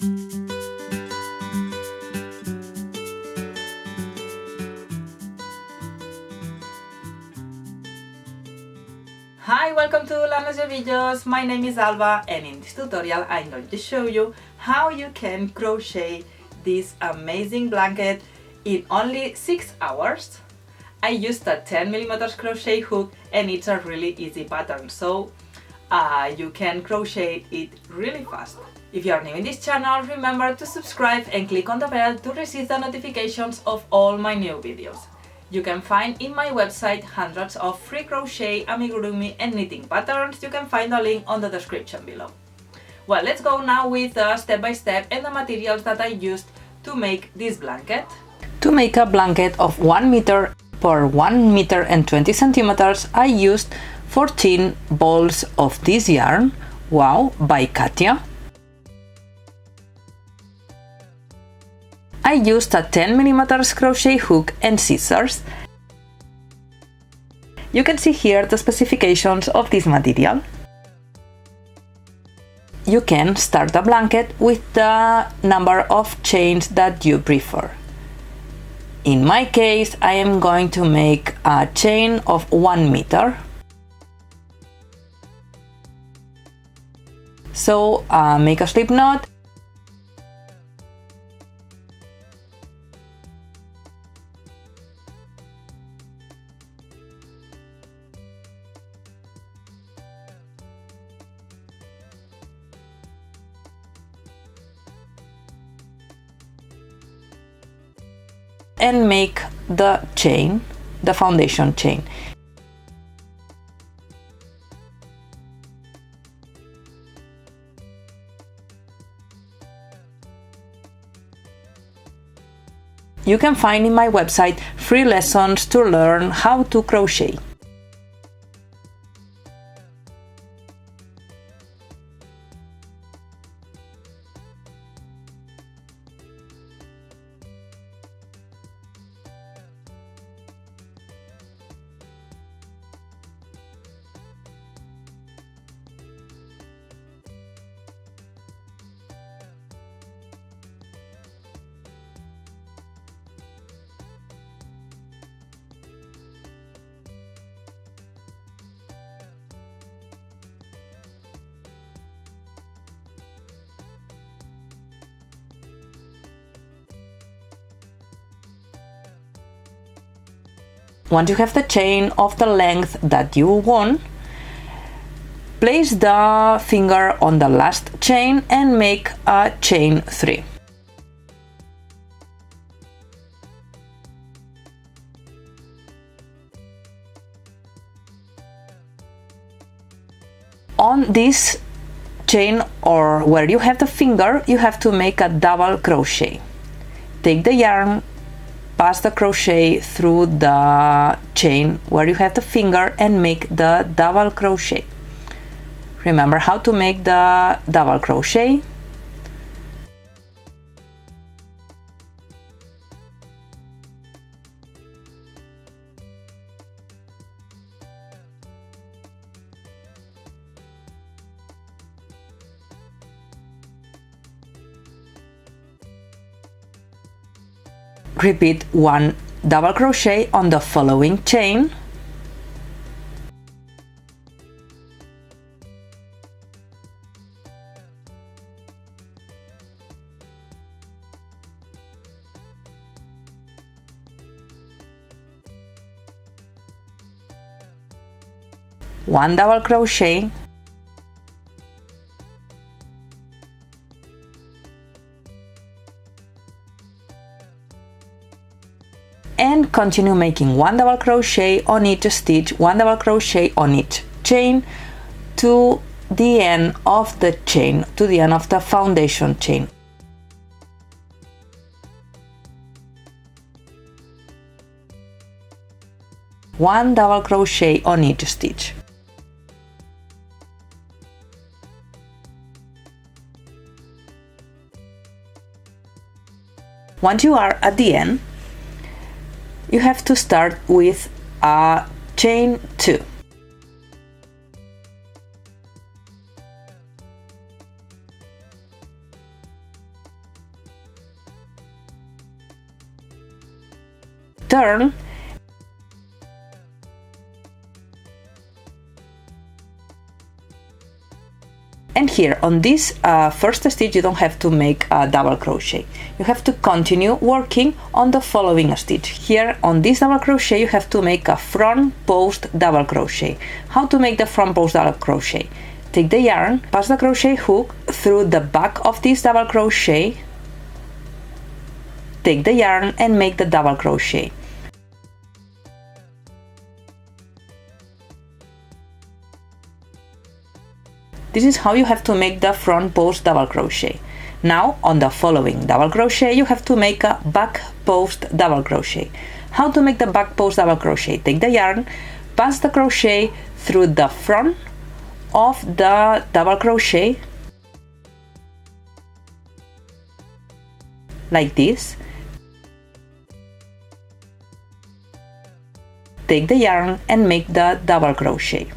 Hi, welcome to Lanas y Ovillos. My name is Alba, and in this tutorial I'm going to show you how you can crochet this amazing blanket in only 6 hours. I used a 10mm crochet hook and it's a really easy pattern, so you can crochet it really fast. If you are new in this channel, remember to subscribe and click on the bell to receive the notifications of all my new videos. You can find in my website hundreds of free crochet, amigurumi and knitting patterns. You can find the link on the description below. Well, let's go now with the step-by-step and the materials that I used to make this blanket. To make a blanket of 1 meter per 1 meter and 20 centimeters, I used 14 balls of this yarn, Wow, by Katia. I used a 10mm crochet hook and scissors. You can see here the specifications of this material. You can start the blanket with the number of chains that you prefer. In my case, I am going to make a chain of 1 meter. So make a slip knot. And make the chain, the foundation chain. You can find in my website free lessons to learn how to crochet. Once you have the chain of the length that you want, place the finger on the last chain and make a chain 3. On this chain, or where you have the finger, you have to make a double crochet. Take the yarn, pass the crochet through the chain where you have the finger and make the double crochet. Remember how to make the double crochet. Repeat 1 double crochet on the following chain. One double crochet. And continue making 1 double crochet on each stitch, 1 double crochet on each chain to the end of the chain, to the end of the foundation chain. One double crochet on each stitch. Once you are at the end, you have to start with a chain 2. turn, and here on this first stitch you don't have to make a double crochet. You have to continue working on the following stitch. Here on this double crochet you have to make a front post double crochet. How to make the front post double crochet? Take the yarn, pass the crochet hook through the back of this double crochet, take the yarn and make the double crochet. This is how you have to make the front post double crochet. Now on the following double crochet you have to make a back post double crochet. How to make the back post double crochet? Take the yarn, pass the crochet through the front of the double crochet like this. Take the yarn and make the double crochet.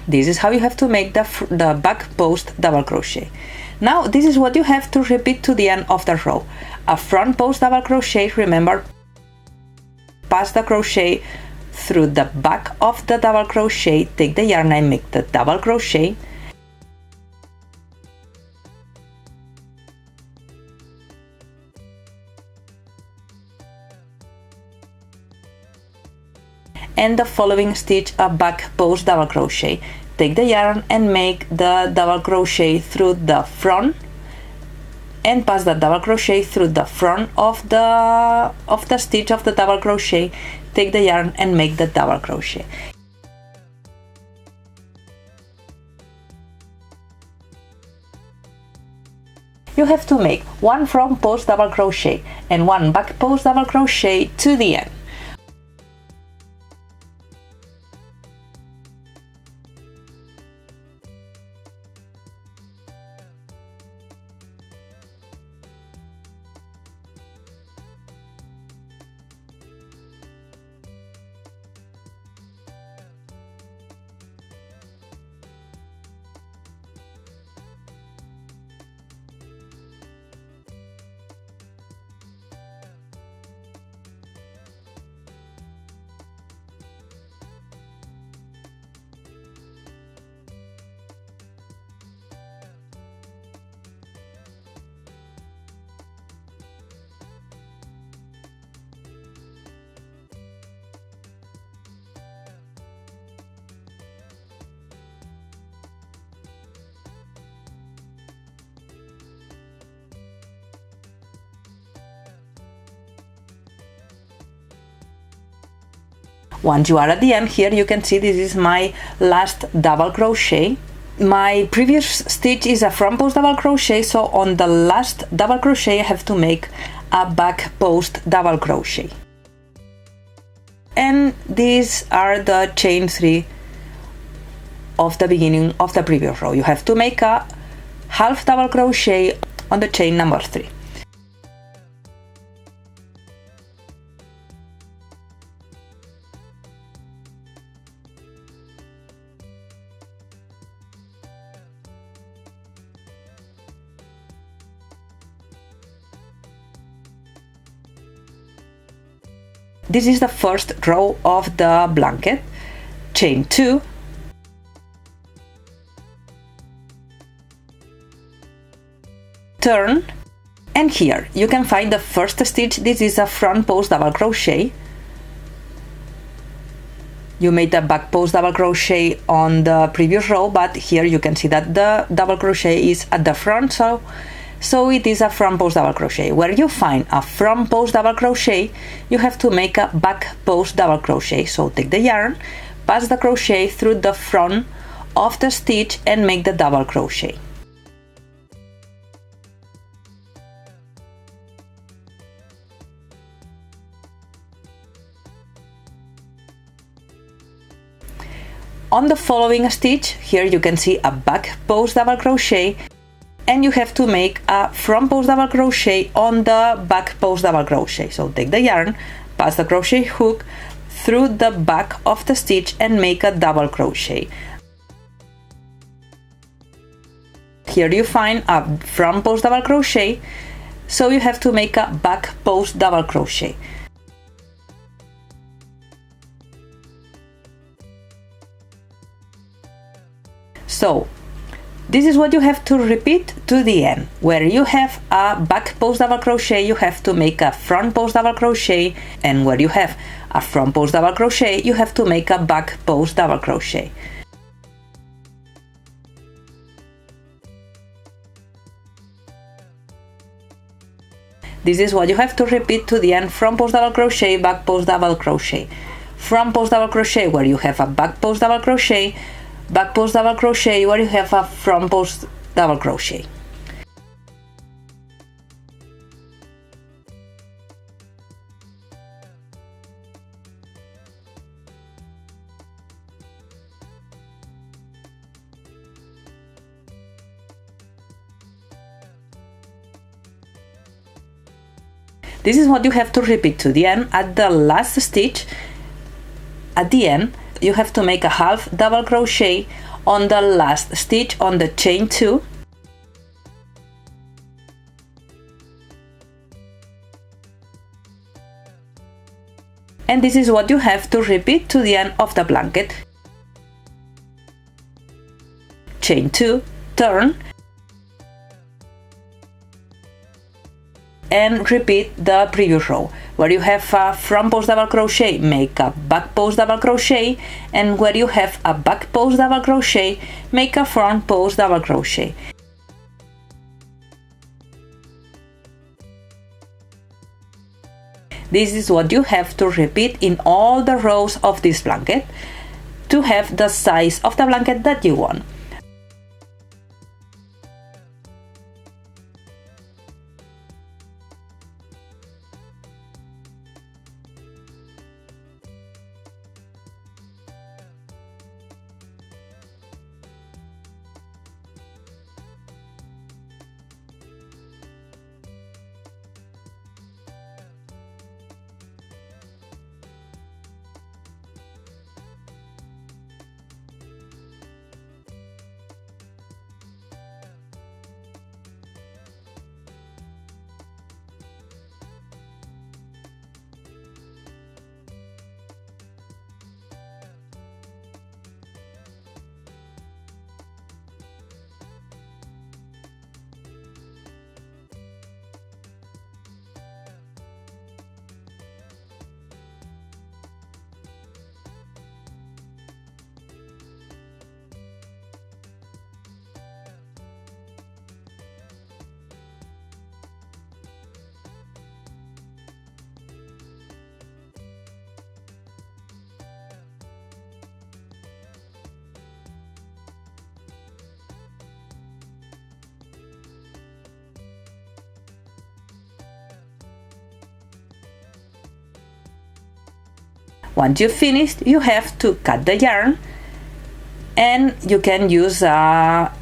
This is how you have to make the back post double crochet. Now this is what you have to repeat to the end of the row. A front post double crochet, remember, pass the crochet through the back of the double crochet, take the yarn and make the double crochet, and the following stitch a back post double crochet. Take the yarn and make the double crochet through the front and pass the double crochet through the front of the stitch of the double crochet. Take the yarn and make the double crochet. You have to make one front post double crochet and one back post double crochet to the end. Once you are at the end, here you can see this is my last double crochet. My previous stitch is a front post double crochet, so on the last double crochet I have to make a back post double crochet. And these are the chain 3 of the beginning of the previous row. You have to make a half double crochet on the chain number 3. This is the first row of the blanket. Chain 2, turn, and here you can find the first stitch. This is a front post double crochet. You made a back post double crochet on the previous row, but here you can see that the double crochet is at the front, so it is a front post double crochet. Where you find a front post double crochet, you have to make a back post double crochet. So take the yarn, pass the crochet through the front of the stitch and make the double crochet. On the following stitch, here you can see a back post double crochet, and you have to make a front post double crochet on the back post double crochet. So take the yarn, pass the crochet hook through the back of the stitch and make a double crochet. Here you find a front post double crochet, so you have to make a back post double crochet. So this is what you have to repeat to the end. Where you have a back post double crochet, you have to make a front post double crochet, and where you have a front post double crochet, you have to make a back post double crochet. This is what you have to repeat to the end: front post double crochet, back post double crochet, front post double crochet where you have a back post double crochet, back post double crochet where you have a front post double crochet. This is what you have to repeat to the end. At the last stitch, at the end, you have to make a half double crochet on the last stitch on the chain 2. And this is what you have to repeat to the end of the blanket. Chain 2, turn, and repeat the previous row. Where you have a front post double crochet, make a back post double crochet, and where you have a back post double crochet, make a front post double crochet. This is what you have to repeat in all the rows of this blanket to have the size of the blanket that you want. Once you've finished, you have to cut the yarn, and you can use a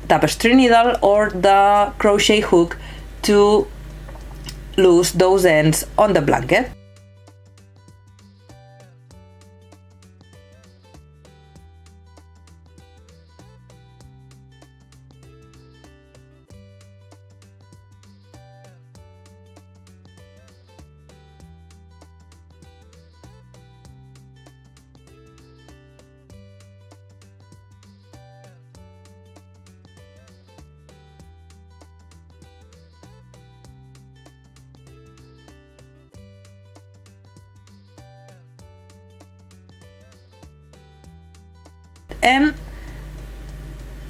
tapestry needle or the crochet hook to loose those ends on the blanket. And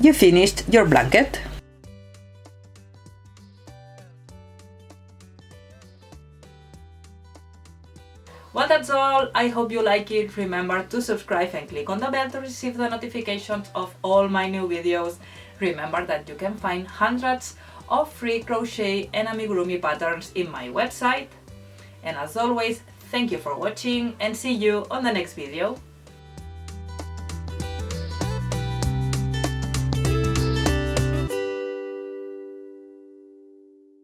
you finished your blanket. Well, that's all. I hope you like it. Remember to subscribe and click on the bell to receive the notifications of all my new videos. Remember that you can find hundreds of free crochet and amigurumi patterns in my website. And as always, thank you for watching and see you on the next video.